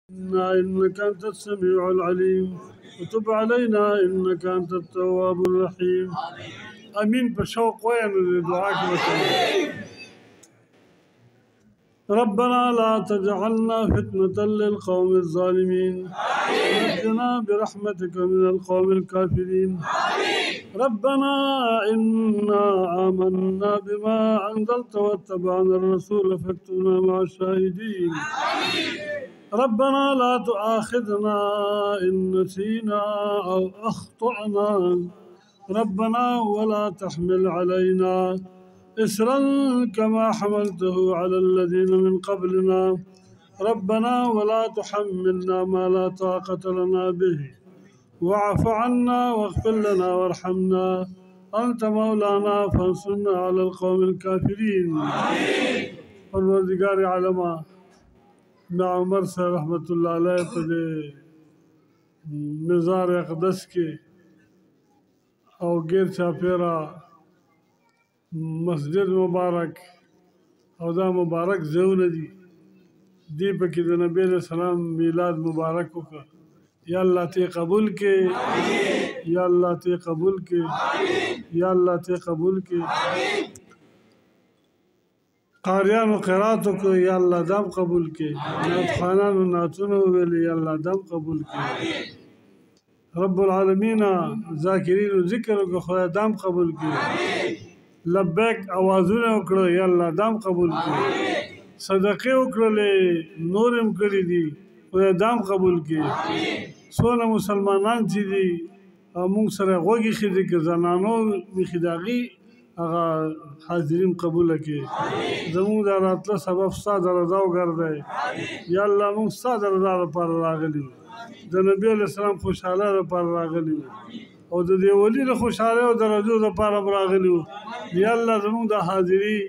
إنك أنت السميع العليم وتب علينا إنك أنت التواب الرحيم. آمين بشوق وين دعاك مثلا. ربنا لا تجعلنا فتنة للقوم الظالمين ونجنا برحمتك من القوم الكافرين. ربنا إنا آمنا بما أنزلت واتبعنا الرسول فاكتبنا مع الشاهدين. ربنا لا تؤاخذنا إن نسينا أو أخطأنا. ربنا ولا تحمل علينا إسرا كما حملته على الذين من قبلنا. ربنا ولا تحملنا ما لا طاقة لنا به واعف عنا واغفر لنا وارحمنا أنت مولانا فانصرنا على القوم الكافرين. پروردگار عالمہ میں عمر سے رحمت اللہ علیہ پہ مزار اقدس کے او غیر چاپیرا مسجد مبارک او دا مبارک زون دی پہ کی نبی علیہ السلام میلاد مبارک کا یا اللہ تے قبول کے یا اللہ تے قبول کے یا اللہ تے قبول کے قاریان و قراتو کو یا اللہ دم قبول کے نات خانان و ناتونو ویلی یا اللہ دم قبول کے رب العالمین ذاکرین و ذکر کو خدا دم قبول کے لبیک آوازون اکڑو یا اللہ دم قبول کے صدقے اکڑو لے نورم کری دی خدا دم قبول کے سونا مسلمانان چی دی مونگ سر غوگی خیدی که زنانو میخی داغی اغا حاضرین قبول کے زمون دا راتلا سبب ستا در رضاو گردے یا اللہ مونگ ستا در رضا پر راغلی دا نبی علیہ السلام خوشحاله دا پر راغلی او دا دی ولی دا خوشحاله و در رضو دا پر راغلی یا اللہ زمون دا حاضری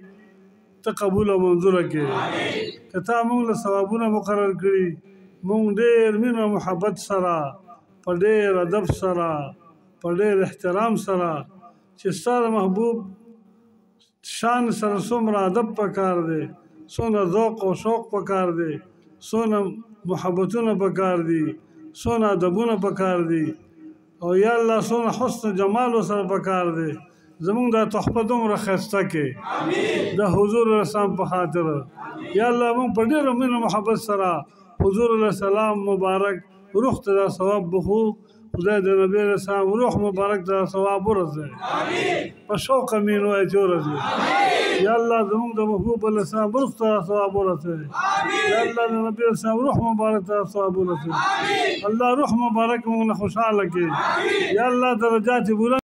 تا قبول و منظور کے کتا مونگ لثوابون مقرر کری مونگ دیر من محبت سرا پا دیر ادب سرا پا دیر احترام سرا چی سار محبوب شان سر سمرا ادب پکار دے سونا ذوق و شوق پکار دے سونا محبتون پکار دی سونا ادبون پکار دی او یا اللہ سونا حسن جمال و سر پکار دے زمون دا تحفظم رخصتا کے دا حضور رسام پا خاطر یا اللہ مون پا دیر من محبت سرا حضور علیہ السلام مبارک روح تا ثواب بخو خدای دا نبی علیہ السلام روح مبارک تا ثواب رسے پا شوق امین و ایچو رسے یا اللہ زمون دا محبوب علیہ السلام روح تا ثواب رسے یا اللہ دا نبی علیہ السلام روح مبارک تا ثواب رسے اللہ روح مبارک مون خوشحال کے یا اللہ درجات بلند